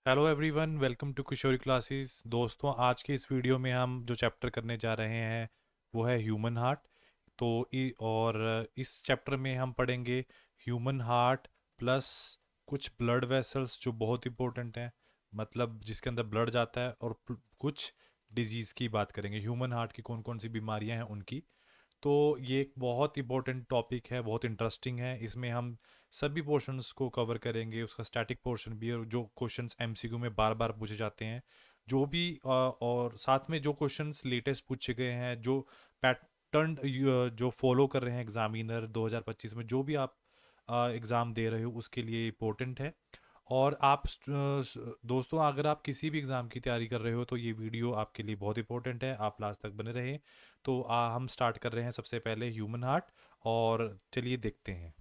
Hello everyone, welcome to Kishori classes. दोस्तों, आज के इस वीडियो में हम जो चैप्टर करने जा रहे हैं वो है ह्यूमन हार्ट। इस चैप्टर में हम पढ़ेंगे ह्यूमन हार्ट प्लस कुछ ब्लड वेसल्स जो बहुत इंपॉर्टेंट हैं, मतलब जिसके अंदर ब्लड जाता है, और कुछ डिजीज़ की बात करेंगे। ह्यूमन हार्ट की कौन कौन सी बीमारियां हैं उनकी। तो ये एक बहुत इंपॉर्टेंट टॉपिक है, बहुत इंटरेस्टिंग है। इसमें हम सभी पोर्शंस को कवर करेंगे, उसका स्टैटिक पोर्शन भी, और जो क्वेश्चंस एमसीक्यू में बार बार पूछे जाते हैं जो भी, और साथ में जो क्वेश्चंस लेटेस्ट पूछे गए हैं, जो पैटर्न जो फॉलो कर रहे हैं एग्जामिनर 2025 में, जो भी आप एग्ज़ाम दे रहे हो उसके लिए इम्पोर्टेंट है। और दोस्तों, अगर आप किसी भी एग्ज़ाम की तैयारी कर रहे हो तो ये वीडियो आपके लिए बहुत इंपॉर्टेंट है, आप लास्ट तक बने रहें। तो हम स्टार्ट कर रहे हैं सबसे पहले ह्यूमन हार्ट, और चलिए देखते हैं।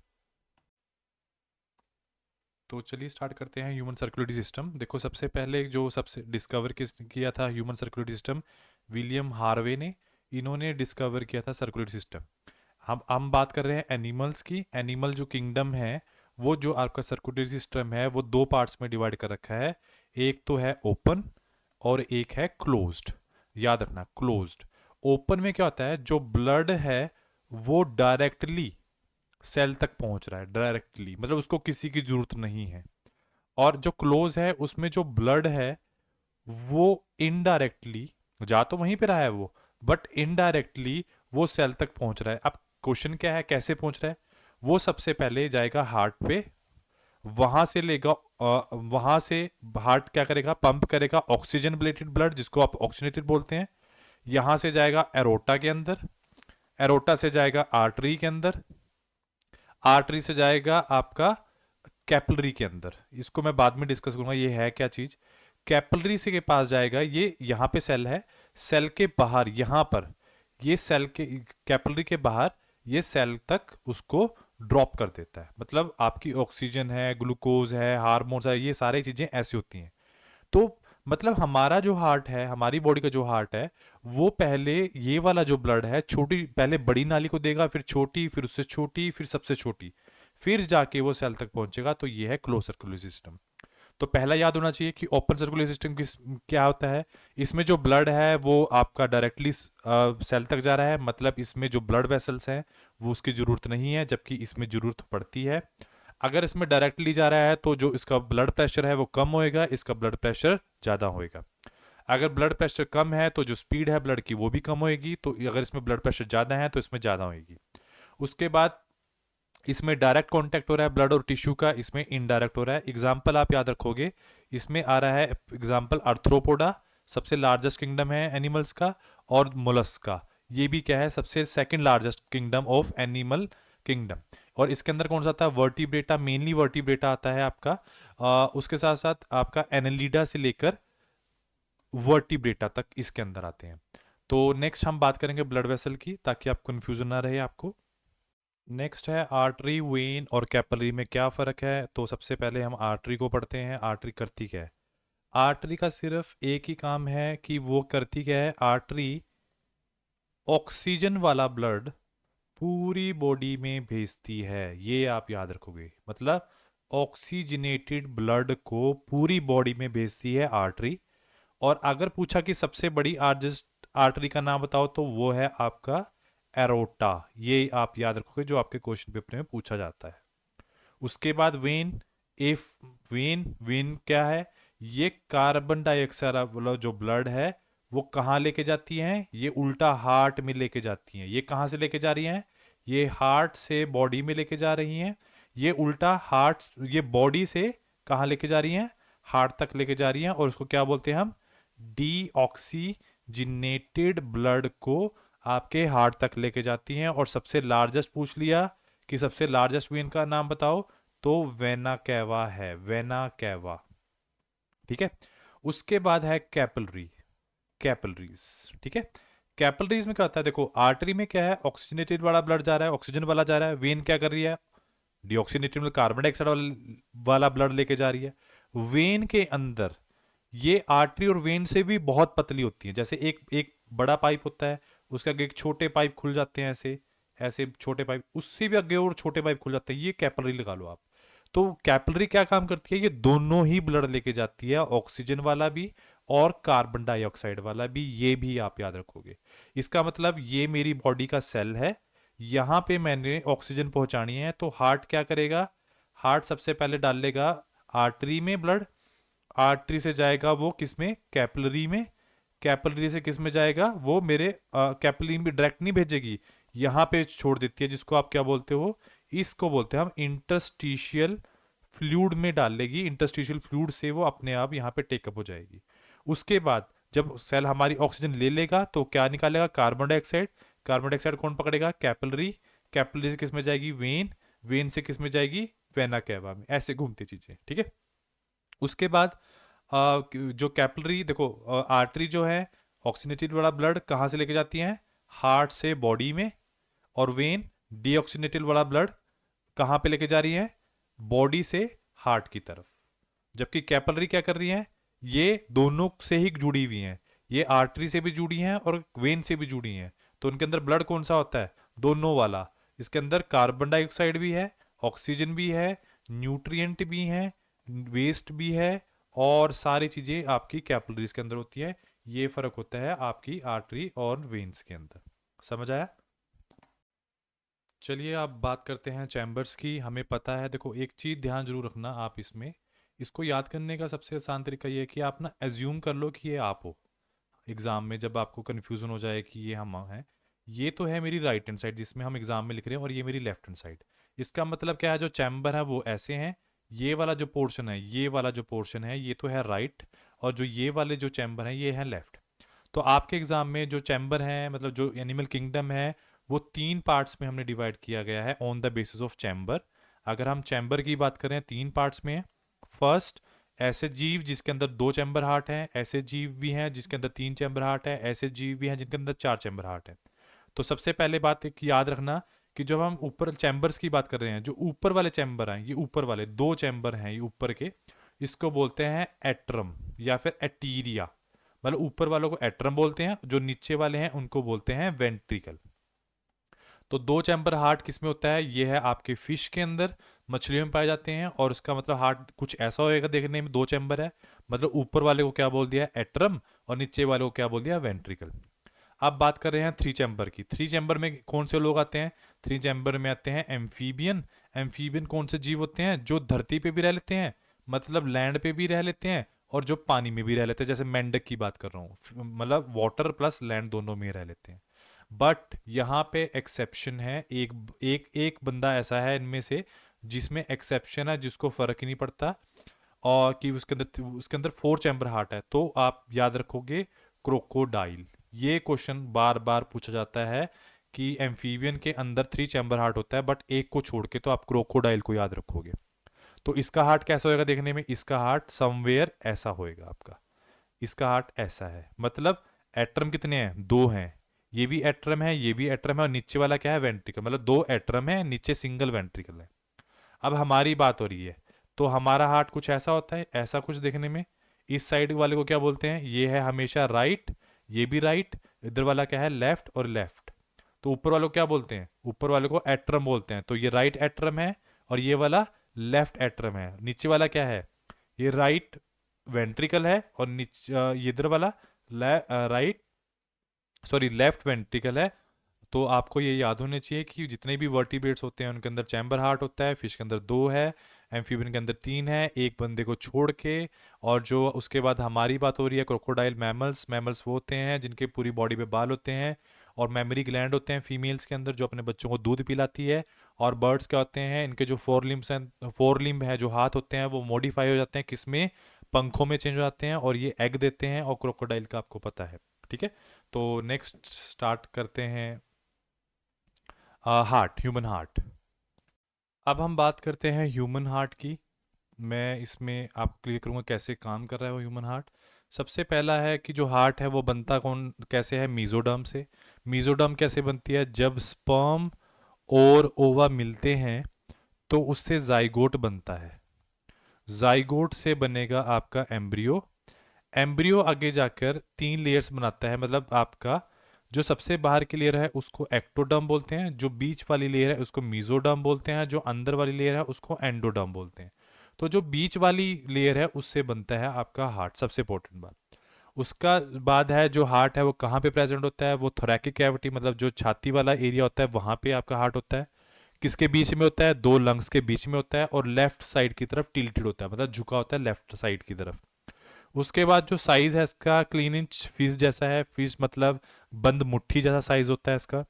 तो चलिए स्टार्ट करते हैं ह्यूमन सर्कुलेटरी सिस्टम। देखो, सबसे पहले जो सबसे डिस्कवर किया था human circulatory system, William Harvey ने। इन्होंने डिस्कवर किया था सर्कुलेटरी सिस्टम। हम बात कर रहे हैं एनिमल्स की। एनिमल जो किंगडम है, वो जो आपका सर्कुलेटरी सिस्टम है वो दो पार्ट्स में डिवाइड कर रखा है। एक तो है ओपन और एक है क्लोज्ड। याद रखना, क्लोज्ड। ओपन में क्या होता है, जो ब्लड है वो डायरेक्टली सेल तक पहुंच रहा है, डायरेक्टली, मतलब उसको किसी की जरूरत नहीं है। और जो क्लोज है उसमें जो ब्लड है वो इनडायरेक्टली, जा तो वहीं पे रहा है वो, बट इनडायरेक्टली वो सेल तक पहुंच रहा है। अब क्वेश्चन क्या है, कैसे पहुंच रहा है? वो सबसे पहले जाएगा हार्ट पे, वहां से लेगा, वहां से हार्ट क्या करेगा, पंप करेगा ऑक्सीजन रिलेटेड ब्लड, जिसको आप ऑक्सीजनेटेड बोलते हैं। यहां से जाएगा एरोटा के अंदर, एरोटा से जाएगा आर्टरी के अंदर, आर्टरी से जाएगा आपका कैपिलरी के अंदर। इसको मैं बाद में डिस्कस करूंगा ये है क्या चीज। कैपिलरी से के पास जाएगा, ये यहाँ पे सेल है, सेल के बाहर यहाँ पर, ये सेल के कैपिलरी के बाहर ये सेल तक उसको ड्रॉप कर देता है। मतलब आपकी ऑक्सीजन है, ग्लूकोज है, हार्मोन्स है, ये सारी चीजें ऐसी होती हैं। तो मतलब हमारा जो हार्ट है, हमारी बॉडी का जो हार्ट है, वो पहले ये वाला जो ब्लड है, छोटी पहले बड़ी नाली को देगा, फिर छोटी, फिर उससे छोटी, फिर सबसे छोटी, फिर जाके वो सेल तक पहुंचेगा। तो ये है क्लोज सर्कुलेटरी सिस्टम। तो पहला याद होना चाहिए कि ओपन सर्कुलेटरी सिस्टम किस क्या होता है। इसमें जो ब्लड है वो आपका डायरेक्टली सेल तक जा रहा है, मतलब इसमें जो ब्लड वेसल्स हैं वो उसकी जरूरत नहीं है, जबकि इसमें जरूरत पड़ती है। अगर इसमें डायरेक्टली जा रहा है तो जो इसका ब्लड प्रेशर है वो कम होएगा, इसका ब्लड प्रेशर ज़्यादा होएगा। अगर ब्लड प्रेशर कम है तो जो स्पीड है ब्लड की वो भी कम होएगी। तो अगर इसमें ब्लड प्रेशर ज़्यादा है तो इसमें ज़्यादा होएगी। उसके बाद इसमें डायरेक्ट कांटेक्ट हो रहा है ब्लड और टिश्यू का, इसमें इनडायरेक्ट हो रहा है। एग्जाम्पल आप याद रखोगे, इसमें आ रहा है एग्जाम्पल आर्थ्रोपोडा, सबसे लार्जेस्ट किंगडम है एनिमल्स का, और मोलस्क का, ये भी क्या है, सबसे second largest kingdom of animal kingdom. और इसके अंदर कौन सा आता है, वर्टिब्रेटा, मेनली वर्टिब्रेटा आता है आपका। उसके साथ साथ आपका एनालिडा से लेकर वर्टिब्रेटा तक इसके अंदर आते हैं। तो नेक्स्ट हम बात करेंगे ब्लड वेसल की, ताकि आप कंफ्यूजन ना रहे आपको। नेक्स्ट है आर्टरी, वेन और कैपिलरी में क्या फ़र्क है। तो सबसे पहले हम आर्टरी को पढ़ते हैं। आर्टरी करती क्या है? आर्टरी का सिर्फ एक ही काम है कि वो करती क्या है, आर्टरी ऑक्सीजन वाला ब्लड पूरी बॉडी में भेजती है। ये आप याद रखोगे, मतलब ऑक्सीजनेटेड ब्लड को पूरी बॉडी में भेजती है आर्टरी। और अगर पूछा कि सबसे बड़ी आर्जेस्ट आर्टरी का नाम बताओ, तो वो है आपका एरोटा। ये आप याद रखोगे, जो आपके क्वेश्चन पेपर में पूछा जाता है। उसके बाद वेन, इफ वेन, वेन क्या है, ये कार्बन डाइऑक्साइड वाला जो ब्लड है वो कहाँ लेके जाती हैं, ये उल्टा हार्ट में लेके जाती हैं। ये कहाँ से लेके जा रही हैं, ये हार्ट से बॉडी में लेके जा रही हैं। ये उल्टा हार्ट, ये बॉडी से कहाँ लेके जा रही हैं, हार्ट तक लेके जा रही हैं। और उसको क्या बोलते हैं हम, डीऑक्सीजिनेटेड ब्लड को आपके हार्ट तक लेके जाती हैं। और सबसे लार्जेस्ट पूछ लिया कि सबसे लार्जेस्ट वेन का नाम बताओ, तो वेना कैवा है, वेना कैवा। ठीक है। उसके बाद है कैपिलरी, कैपिलरीज। ठीक है। कैपिलरीज में क्या होता है, देखो आर्टरी में क्या है, ऑक्सीजनेटेड वाला ब्लड जा रहा है, ऑक्सीजन वाला जा रहा है। वेन क्या कर रही है, डीऑक्सीनेटेड मतलब कार्बन डाइऑक्साइड वाला ब्लड लेके जा रही है। वेन के अंदर ये आर्टरी और वेन से भी बहुत पतली होती है। जैसे एक एक बड़ा पाइप होता है, उसके आगे एक छोटे पाइप खुल जाते हैं, ऐसे ऐसे छोटे पाइप, उससे भी आगे और छोटे पाइप खुल जाते हैं। ये कैपिलरी लगा लो आप। तो कैपिलरी क्या काम करती है, ये दोनों ही ब्लड लेके जाती है, ऑक्सीजन वाला भी और कार्बन डाइऑक्साइड वाला भी, ये भी आप याद रखोगे। इसका मतलब ये मेरी बॉडी का सेल है, यहाँ पे मैंने ऑक्सीजन पहुंचानी है, तो हार्ट क्या करेगा, हार्ट सबसे पहले डालेगा आर्टरी में ब्लड, आर्टरी से जाएगा वो किस में, कैपिलरी में, कैपिलरी से किस में जाएगा वो मेरे कैपिलरी में डायरेक्ट नहीं भेजेगी, यहाँ पे छोड़ देती है, जिसको आप क्या बोलते हो, इसको बोलते हैं हम इंटरस्टिशियल फ्लूइड में डाल लेगी, इंटरस्टिशियल फ्लूइड से वो अपने आप यहाँ पे टेकअप हो जाएगी। उसके बाद जब सेल हमारी ऑक्सीजन ले लेगा तो क्या निकालेगा, कार्बन डाइऑक्साइड, कार्बन डाइऑक्साइड कौन पकड़ेगा, कैपिलरी, कैपिलरी से किस में जाएगी, वेन, वेन से किस में जाएगी, वेना कैवा में, ऐसे घूमती चीजें, ठीक है। उसके बाद जो कैपिलरी देखो, आर्टरी जो है ऑक्सीनेटेड वाला ब्लड कहाँ से लेके जाती है, हार्ट से बॉडी में, और वेन डीऑक्सीनेटेड वाला ब्लड कहाँ पे लेके जा रही है, बॉडी से हार्ट की तरफ। जबकि कैपिलरी क्या कर रही है, ये दोनों से ही जुड़ी हुई हैं, ये आर्टरी से भी जुड़ी हैं और वेन से भी जुड़ी हैं, तो उनके अंदर ब्लड कौन सा होता है, दोनों वाला। इसके अंदर कार्बन डाइऑक्साइड भी है, ऑक्सीजन भी है, न्यूट्रिएंट भी है, वेस्ट भी है, और सारी चीजें आपकी कैपिलरीज के अंदर होती है। ये फर्क होता है आपकी आर्टरी और वेन्स के अंदर। समझ आया। चलिए अब बात करते हैं चैम्बर्स की। हमें पता है, देखो एक चीज़ ध्यान जरूर रखना आप इसमें, इसको याद करने का सबसे आसान तरीका ये है कि आप ना एज्यूम कर लो कि ये आप हो। एग्जाम में जब आपको कन्फ्यूजन हो जाए कि ये हम हैं, ये तो है मेरी राइट हैंड साइड जिसमें हम एग्जाम में लिख रहे हैं, और ये मेरी लेफ्ट हैंड साइड। इसका मतलब क्या है, जो चैम्बर है वो ऐसे हैं, ये वाला जो पोर्शन है, ये वाला जो पोर्शन है ये तो है राइट, और जो ये वाले जो चैम्बर हैं ये है लेफ्ट। तो आपके एग्जाम में जो चैम्बर है, मतलब जो एनिमल किंगडम है, वो 3 पार्ट्स में हमने डिवाइड किया गया है on the basis of chamber. अगर हम चैम्बर की बात करें 3 पार्ट्स में, फर्स्ट ऐसे जीव जिसके अंदर 2 चैम्बर हार्ट हैं, ऐसे जीव भी हैं जिसके अंदर 3 चैम्बर हार्ट है, ऐसे जीव भी हैं जिनके अंदर 4 चैम्बर हार्ट है। तो सबसे पहले बात एक याद रखना कि जब हम ऊपर चैम्बर्स की बात कर रहे हैं, जो ऊपर वाले चैम्बर हैं, ये ऊपर वाले 2 चैम्बर हैं ये ऊपर के, इसको बोलते हैं एट्रम या फिर एटीरिया। मतलब ऊपर वालों को एट्रम बोलते हैं, जो नीचे वाले हैं उनको बोलते हैं वेंट्रिकल। तो 2 चैम्बर हार्ट किस में होता है, ये है आपके फिश के अंदर, मछलियों में पाए जाते हैं, और उसका मतलब हार्ट कुछ ऐसा होएगा देखने में, 2 चैम्बर है, मतलब ऊपर वाले को क्या बोल दिया एट्रम, और नीचे वाले को क्या बोल दिया वेंट्रिकल। अब बात कर रहे हैं 3 चैम्बर की। 3 चैम्बर में कौन से लोग आते हैं, 3 चैम्बर में आते हैं एम्फीबियन। एम्फीबियन कौन से जीव होते हैं, जो धरती पे भी रह लेते हैं, मतलब लैंड पे भी रह लेते हैं, और जो पानी में भी रह लेते हैं, जैसे मेंढक की बात कर रहा हूँ, मतलब वाटर प्लस लैंड दोनों में रह लेते हैं। बट यहाँ पे एक्सेप्शन है, एक एक एक बंदा ऐसा है इनमें से जिसमें एक्सेप्शन है, जिसको फर्क ही नहीं पड़ता, और कि उसके अंदर 4 चैम्बर हार्ट है। तो आप याद रखोगे क्रोकोडाइल। ये क्वेश्चन बार बार पूछा जाता है कि एम्फीबियन के अंदर 3 चैम्बर हार्ट होता है, बट एक को छोड़ के, तो आप क्रोकोडाइल को याद रखोगे। तो इसका हार्ट कैसा होएगा देखने में, इसका हार्ट समवेयर ऐसा होएगा आपका, इसका हार्ट ऐसा है। मतलब एट्रम कितने हैं, 2 हैं, ये भी एट्रम है, ये भी एट्रम है, और नीचे वाला क्या है वेंट्रिकल, मतलब 2 एट्रम है, नीचे सिंगल वेंट्रिकल है। अब हमारी बात हो रही है, तो हमारा हार्ट कुछ ऐसा होता है, ऐसा कुछ देखने में। इस साइड वाले को क्या बोलते हैं, ये है हमेशा राइट, ये भी राइट, इधर वाला क्या है लेफ्ट और लेफ्ट। तो ऊपर वालों को क्या बोलते हैं, ऊपर वाले को एट्रम बोलते हैं, तो ये राइट एट्रम है, और ये वाला लेफ्ट एट्रम है। नीचे वाला क्या है, ये राइट वेंट्रिकल है, और नीचे ये इधर वाला राइट, सॉरी लेफ्ट वेंट्रिकल है। तो आपको ये याद होने चाहिए कि जितने भी वर्टिब्रेट्स होते हैं उनके अंदर चैम्बर हार्ट होता है, फिश के अंदर 2 है, एम्फीबियन के अंदर 3 है, एक बंदे को छोड़ के। और जो उसके बाद हमारी बात हो रही है क्रोकोडाइल मैमल्स, मैमल्स वो होते हैं जिनके पूरी बॉडी पे बाल होते हैं, और मेमोरी ग्लैंड होते हैं फीमेल्स के अंदर जो अपने बच्चों को दूध पिलाती है। और बर्ड्स क्या होते हैं, इनके जो 4 लिम्स हैं, 4 लिम्ब है जो हाथ होते हैं, वो मॉडिफाई हो जाते हैं किसमें, पंखों में चेंज हो जाते हैं, और ये एग देते हैं, और क्रोकोडाइल का आपको पता है। ठीक है, तो नेक्स्ट स्टार्ट करते हैं हार्ट, ह्यूमन हार्ट। अब हम बात करते हैं ह्यूमन हार्ट की। मैं इसमें आपको क्लियर करूँगा कैसे काम कर रहा है वो ह्यूमन हार्ट। सबसे पहला है कि जो हार्ट है वो बनता कौन कैसे है, मीजोडर्म से। मीजोडर्म कैसे बनती है, जब स्पर्म और ओवा मिलते हैं तो उससे जाइगोट बनता है, जाइगोट से बनेगा आपका एम्ब्रियो। एम्ब्रियो आगे जाकर 3 लेयर्स बनाता है, मतलब आपका जो सबसे बाहर की लेयर है उसको एक्टोडर्म बोलते हैं, जो बीच वाली लेयर है उसको मीजोडर्म बोलते हैं, जो अंदर वाली लेयर है उसको एंडोडर्म बोलते हैं। तो जो बीच वाली लेयर है उससे बनता है आपका हार्ट, सबसे इंपॉर्टेंट बात। उसका बाद है जो हार्ट है वो कहाँ पे प्रेजेंट होता है, वो थोरैकिक कैविटी मतलब जो छाती वाला एरिया होता है वहाँ पे आपका हार्ट होता है। किसके बीच में होता है, दो लंग्स के बीच में होता है, और लेफ्ट साइड की तरफ टिल्टेड होता है, मतलब झुका होता है लेफ्ट साइड की तरफ। उसके बाद जो साइज है इसका क्लीन इंच फिश जैसा है, फिश मतलब बंद मुट्ठी जैसा साइज होता है इसका।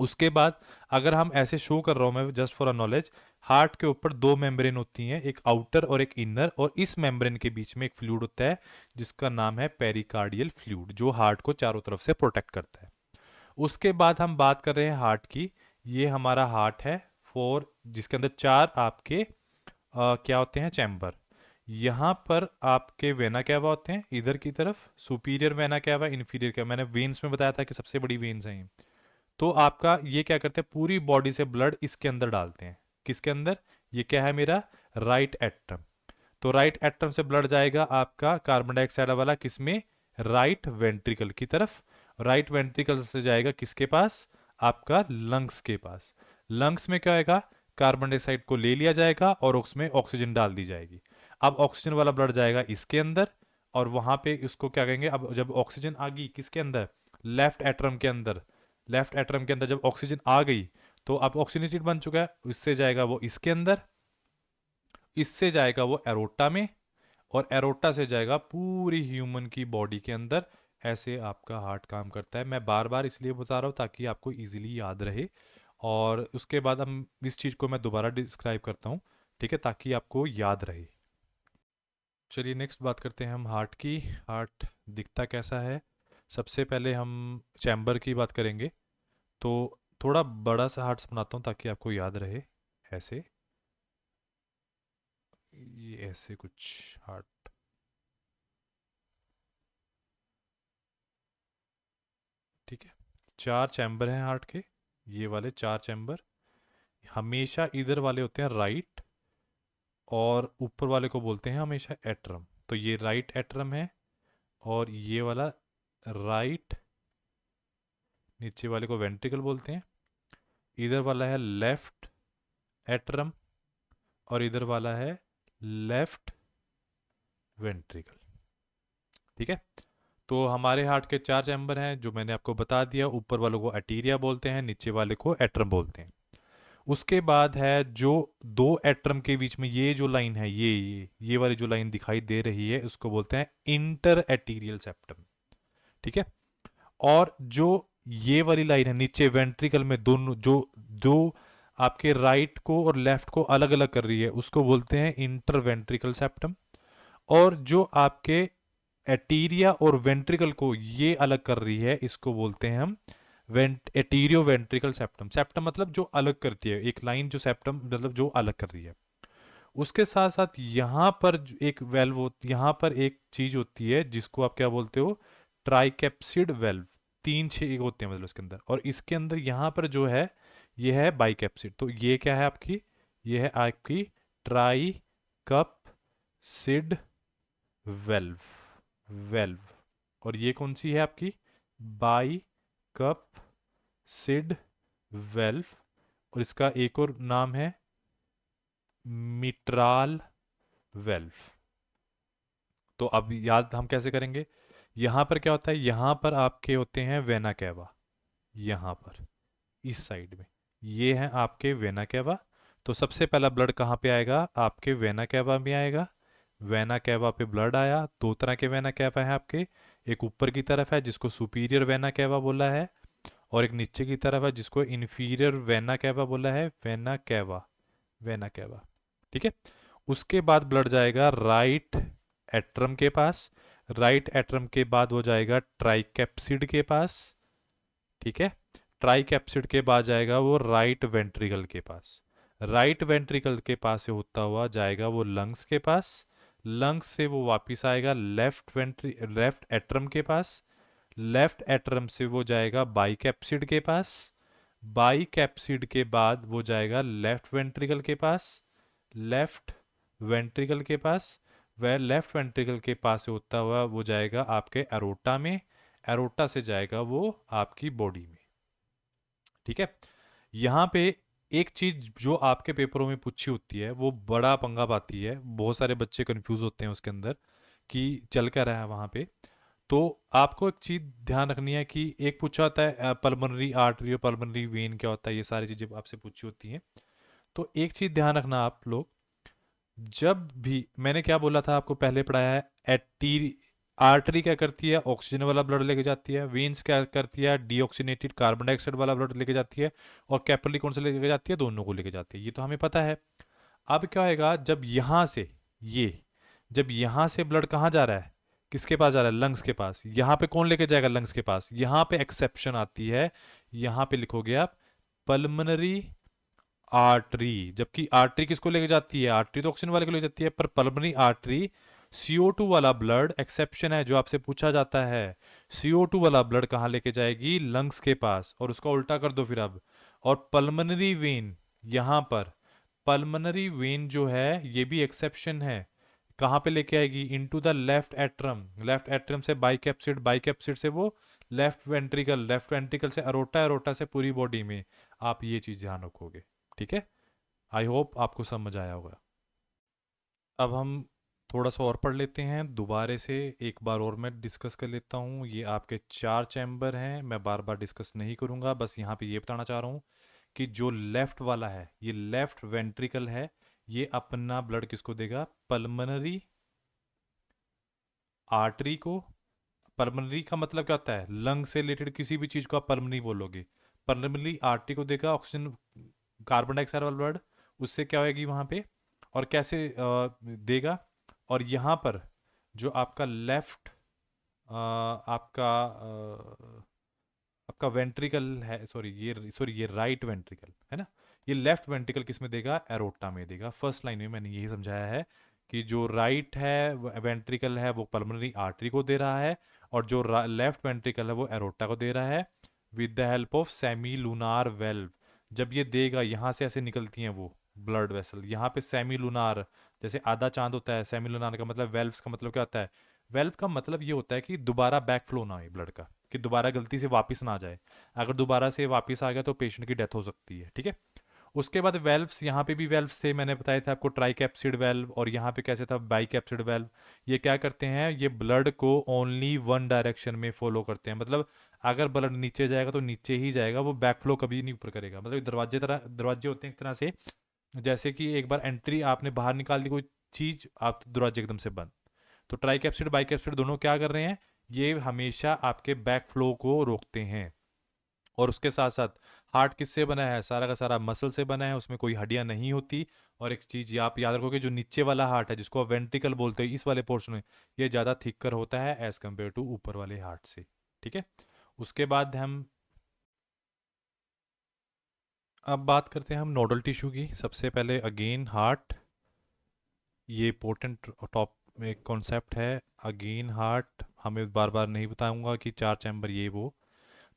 उसके बाद अगर हम ऐसे शो कर रहा हूँ मैं just for a knowledge, heart के ऊपर दो मेम्ब्रेन होती हैं, एक आउटर और एक इनर, और इस मेम्ब्रेन के बीच में एक फ्लूइड होता है जिसका नाम है पेरिकार्डियल फ्लूइड, जो हार्ट को चारों तरफ से प्रोटेक्ट करता है। उसके बाद हम बात कर रहे हैं हार्ट की। ये हमारा हार्ट है फोर, जिसके अंदर चार आपके क्या होते हैं, चैम्बर। यहाँ पर आपके वेना कैवा होते हैं इधर की तरफ, superior vena cava, inferior cava. मैंने वेन्स में बताया था कि सबसे बड़ी वेन्स हैं ये। तो आपका ये क्या करते हैं, पूरी बॉडी से ब्लड इसके अंदर डालते हैं। किसके अंदर, ये क्या है मेरा राइट एट्रम। तो राइट एट्रम से ब्लड जाएगा आपका कार्बन डाइऑक्साइड वाला किसमें, राइट वेंट्रिकल की तरफ। राइट वेंट्रिकल से जाएगा किसके पास, आपका लंग्स के पास। लंग्स में क्या आएगा, कार्बन डाइऑक्साइड को ले लिया जाएगा और उसमें ऑक्सीजन डाल दी जाएगी। अब ऑक्सीजन वाला ब्लड जाएगा इसके अंदर, और वहां पे इसको क्या कहेंगे, अब जब ऑक्सीजन आ गई किसके अंदर, लेफ्ट एट्रम के अंदर। लेफ्ट एट्रम के अंदर जब ऑक्सीजन आ गई तो अब ऑक्सीजनेटेड बन चुका है, इससे जाएगा वो इसके अंदर, इससे जाएगा वो एरोटा में, और एरोटा से जाएगा पूरी ह्यूमन की बॉडी के अंदर। ऐसे आपका हार्ट काम करता है। मैं बार बार इसलिए बता रहा हूँ ताकि आपको इजीली याद रहे, और उसके बाद हम इस चीज़ को मैं दोबारा डिस्क्राइब करता हूँ, ठीक है, ताकि आपको याद रहे। चलिए नेक्स्ट बात करते हैं हम हार्ट की। हार्ट दिखता कैसा है, सबसे पहले हम चैम्बर की बात करेंगे। तो थोड़ा बड़ा सा हार्ट बनाता हूँ ताकि आपको याद रहे। ऐसे, ये ऐसे कुछ हार्ट, ठीक है। चार चैम्बर हैं हार्ट के, ये वाले चार चैम्बर हमेशा इधर वाले होते हैं राइट, और ऊपर वाले को बोलते हैं हमेशा एट्रम। तो ये राइट एट्रम है, और ये वाला राइट, नीचे वाले को वेंट्रिकल बोलते हैं। इधर वाला है लेफ्ट एट्रम, और इधर वाला है लेफ्ट वेंट्रिकल, ठीक है। तो हमारे हार्ट के चार चैम्बर हैं जो मैंने आपको बता दिया। ऊपर वालों को एटीरिया बोलते हैं, नीचे वाले को एट्रम बोलते हैं। उसके बाद है जो दो एट्रम के बीच में ये जो लाइन है, ये वाली जो लाइन दिखाई दे रही है उसको बोलते हैं इंटर एटीरियल सेप्टम, ठीक है। और जो ये वाली लाइन है नीचे वेंट्रिकल में, दोनों जो दो आपके राइट को और लेफ्ट को अलग अलग कर रही है उसको बोलते हैं इंटर वेंट्रिकल सेप्टम। और जो आपके एटीरिया और वेंट्रिकल को ये अलग कर रही है इसको बोलते हैं हम एटीरियो वेंट्रिकल सेप्टम। सेप्टम मतलब जो अलग करती है, एक लाइन जो सेप्टम मतलब जो अलग कर रही है। उसके साथ साथ यहाँ पर एक वेल्व यहाँ पर एक चीज होती है जिसको आप क्या बोलते हो, ट्राइकेप्सिड वेल्व। तीन छः होते हैं मतलब इसके अंदर, और इसके अंदर यहाँ पर जो है ये है बाइकेप्सिड। तो ये क्या है आपकी, ये है आपकी tricuspid valve, valve. और ये कौन सी है आपकी, बाई कप सिड वेल्व। और इसका एक और नाम है मिट्राल वेल्व। तो अब याद हम कैसे करेंगे, यहां पर क्या होता है, यहां पर आपके होते हैं वेना कैवा, यहां पर इस साइड में ये हैं आपके वेना कैवा। तो सबसे पहला ब्लड कहाँ पे आएगा, आपके वेना कैवा में आएगा। वेना कैवा पे ब्लड आया, दो तरह के वेना कैवा हैं आपके, एक ऊपर की तरफ है जिसको सुपीरियर वेना कैवा बोला है, और एक नीचे की तरफ है जिसको इन्फीरियर वेना कैवा बोला है, वेना कैवा, वेना कैवा, ठीक है। उसके बाद ब्लड जाएगा राइट एट्रम के पास, राइट एट्रम के बाद वो जाएगा ट्राइकेप्सिड के पास, ठीक है। ट्राइकेप्सिड के बाद जाएगा वो राइट वेंट्रिकल के पास, राइट वेंट्रिकल के पास से होता हुआ जाएगा वो लंग्स के पास, लंग्स से वो वापिस आएगा लेफ्ट एट्रम के पास, लेफ्ट एट्रम से वो जाएगा बाइकेप्सिड के पास, बाइकेप्सिड के बाद वो जाएगा लेफ्ट वेंट्रिकल के पास, लेफ्ट वेंट्रिकल के पास, वह लेफ्ट वेंट्रिकल के पास से होता हुआ वो जाएगा आपके एरोटा में, एरोटा से जाएगा वो आपकी बॉडी में। ठीक है। यहाँ पे एक चीज जो आपके पेपरों में पूछी होती है, वो बड़ा पंगा पाती है, बहुत सारे बच्चे कंफ्यूज होते हैं उसके अंदर कि चल क्या रहा है वहाँ पे। तो आपको एक चीज ध्यान रखनी है कि एक पूछा होता है पल्मोनरी आर्टरी और पल्मोनरी वेन क्या होता है, ये सारी चीजें आपसे पूछी होती हैं। तो एक चीज ध्यान रखना आप लोग, जब भी मैंने क्या बोला था आपको पहले पढ़ाया है, एटी आर्टरी क्या करती है, ऑक्सीजन वाला ब्लड लेके जाती है। वेन्स क्या करती है, डीऑक्सीनेटेड कार्बन डाइऑक्साइड वाला ब्लड लेके जाती है। और कैपिलरी कौन से लेके जाती है, दोनों को लेके जाती है, ये तो हमें पता है। अब क्या होएगा, जब यहां से ये जब यहां से ब्लड कहाँ जा रहा है, किसके पास जा रहा है, लंग्स के पास। यहां पे कौन लेके जाएगा, लंग्स के पास। यहां पे एक्सेप्शन आती है, यहां पे लिखोगे आप पल्मोनरी आर्टरी। जबकि आर्टरी किसको लेके जाती है, आर्टरी तो ऑक्सीजन वाले को लेके जाती है, पर पल्मोनरी आर्टरी CO2 वाला ब्लड एक्सेप्शन है जो आपसे पूछा जाता है। CO2 वाला ब्लड कहाँ लेके जाएगी, लंग्स के पास। और उसका उल्टा कर दो फिर अब, और पल्मोनरी वेन यहां पर, पल्मोनरी वेन जो है ये भी एक्सेप्शन है, कहाँ पे लेके आएगी, इनटू द लेफ्ट एट्रम। लेफ्ट एट्रम से बाइकैप्सिड, बाइकैप्सिड से वो लेफ्ट वेंट्रिकल, लेफ्ट वेंट्रिकल से अरोटा, अरोटा से पूरी बॉडी में। आप ये चीज ध्यान रखोगे। ठीक है। आई होप आपको समझ आया होगा। अब हम थोड़ा सा और पढ़ लेते हैं दोबारा से, एक बार और मैं डिस्कस कर लेता हूँ। ये आपके 4 चैम्बर हैं, मैं बार बार डिस्कस नहीं करूँगा, बस यहाँ पे ये बताना चाह रहा हूँ कि जो लेफ्ट वाला है, ये लेफ्ट वेंट्रिकल है, ये अपना ब्लड किसको देगा, पल्मोनरी आर्टरी को। पल्मोनरी का मतलब क्या होता है, लंग से रिलेटेड किसी भी चीज को आप पल्मोनरी बोलोगे। पल्मोनरी आर्टरी को देगा ऑक्सीजन, कार्बन डाइऑक्साइड वाला ब्लड, उससे क्या होएगी वहां पे, और कैसे देगा। और यहाँ पर जो आपका लेफ्ट आपका आपका वेंट्रिकल है, सॉरी ये राइट वेंट्रिकल है ना, ये लेफ्ट वेंट्रिकल किस में देगा, एरोटा में देगा। फर्स्ट लाइन में मैंने यही समझाया है कि जो राइट है वेंट्रिकल है वो पल्मोनरी आर्टरी को दे रहा है, और जो लेफ्ट वेंट्रिकल है वो एरोटा को दे रहा है, with the help of semi lunar valve. जब ये देगा, यहाँ से ऐसे निकलती हैं वो ब्लड वेसल, यहाँ पे सेमी लूनार, जैसे आधा चांद होता है, सेमी लूनार का मतलब, वेल्व्स का मतलब क्या होता है, वेल्व का मतलब ये होता है कि दोबारा बैक फ्लो ना हो ब्लड का, कि दोबारा गलती से वापस ना आ जाए। अगर दोबारा से वापस आ गया तो पेशेंट की डेथ हो सकती है। ठीक है। उसके बाद वेल्व्स, यहाँ पे भी वेल्व्स थे, मैंने बताया था आपको, ट्राई कैप्सिड वेल्व, और यहाँ पे कैसे था, बाई कैप्सिड वेल्व। ये क्या करते हैं, ये ब्लड को ओनली वन डायरेक्शन में फॉलो करते हैं, मतलब अगर ब्लड नीचे जाएगा तो नीचे ही जाएगा, वो बैक फ्लो कभी नहीं ऊपर करेगा। मतलब दरवाजे होते हैं एक तरह से, जैसे कि एक बार एंट्री आपने बाहर निकाल दी कोई चीज, आप दरवाजे एकदम से बंद। तो ट्राई कैप्सिड बाई कैप्सिड दोनों क्या कर रहे हैं, ये हमेशा आपके बैक फ्लो को रोकते हैं। और उसके साथ साथ हार्ट किससे बना है, सारा का सारा मसल से बना है, उसमें कोई हड्डियां नहीं होती। और एक चीज ये आप याद रखोगे, जो नीचे वाला हार्ट है जिसको आप वेंट्रिकल बोलते हैं, इस वाले पोर्शन में ये ज़्यादा थिकर होता है एज कम्पेयर टू ऊपर वाले हार्ट से। ठीक है। उसके बाद हम अब बात करते हैं हम नोडल टिश्यू की। सबसे पहले अगेन हार्ट, ये इंपॉर्टेंट टॉप में कॉन्सेप्ट है। अगेन हार्ट, हमें बार बार नहीं बताऊंगा कि 4 चैम्बर ये वो।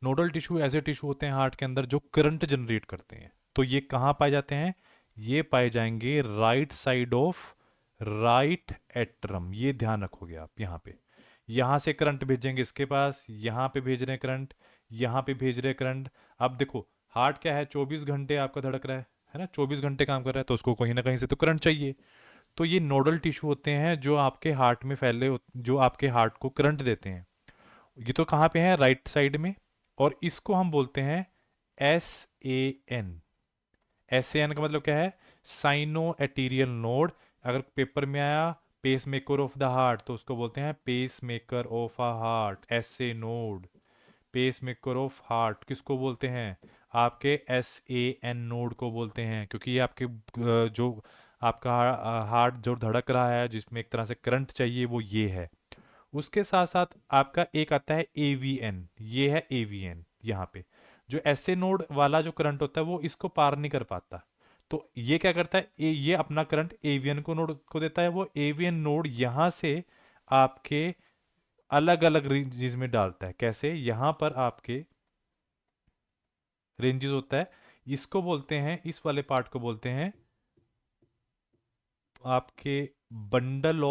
नोडल टिश्यू ऐसे टिश्यू होते हैं हार्ट के अंदर जो करंट जनरेट करते हैं। तो ये कहाँ पाए जाते हैं, ये पाए जाएंगे राइट साइड ऑफ राइट एट्रम। ये ध्यान रखोगे आप, यहाँ पे, यहाँ से करंट भेजेंगे इसके पास, यहाँ पे भेज रहे हैं करंट, यहाँ पे भेज रहे हैं करंट। अब देखो, हार्ट क्या है, 24 घंटे आपका धड़क रहा है ना, 24 घंटे काम कर रहा है, तो उसको कहीं ना कहीं से तो करंट चाहिए। तो ये नोडल टिश्यू होते हैं जो आपके हार्ट में जो आपके हार्ट को करंट देते हैं। ये तो कहाँ पे है, राइट साइड में। और इसको हम बोलते हैं SAN। SAN का मतलब क्या है, साइनो एटीरियल नोड। अगर पेपर में आया pacemaker of the heart, तो उसको बोलते हैं pacemaker of a heart, SA node. Pacemaker of heart किसको बोलते हैं, आपके SAN नोड को बोलते हैं, क्योंकि ये आपके जो आपका हार्ट जो धड़क रहा है, जिसमें एक तरह से करंट चाहिए, वो ये है। उसके साथ साथ आपका एक आता है AVN, ये है AVN यहाँ पे। जो ऐसे नोड वाला जो करंट होता है वो इसको पार नहीं कर पाता, तो ये क्या करता है, ये अपना करंट AVN को नोड को देता है। वो AVN नोड यहाँ से आपके अलग अलग रेंजेस में डालता है। कैसे, यहाँ पर आपके रेंजेस होता है, इसको बोलते हैं, इस वाले पार्ट को बोलते हैं आपके बंडल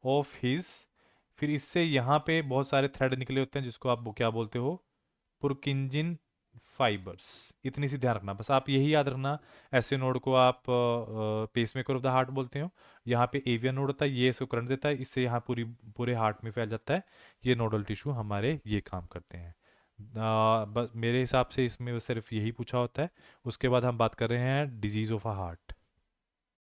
ऑफ हिज फिर इससे यहाँ पे बहुत सारे थ्रेड निकले होते हैं जिसको आप वो क्या बोलते हो, पुरकिंजिन फाइबर्स। इतनी सी ध्यान रखना, बस आप यही याद रखना। ऐसे नोड को आप पेसमेकर ऑफ द हार्ट बोलते हो। यहाँ पे एवियन नोड होता है, ये इसको करंट देता है, इससे यहाँ पूरे हार्ट में फैल जाता है। ये नोडल टिश्यू हमारे ये काम करते हैं। बस मेरे हिसाब से इसमें बस सिर्फ यही पूछा होता है। उसके बाद हम बात कर रहे हैं डिजीज ऑफ अ हार्ट।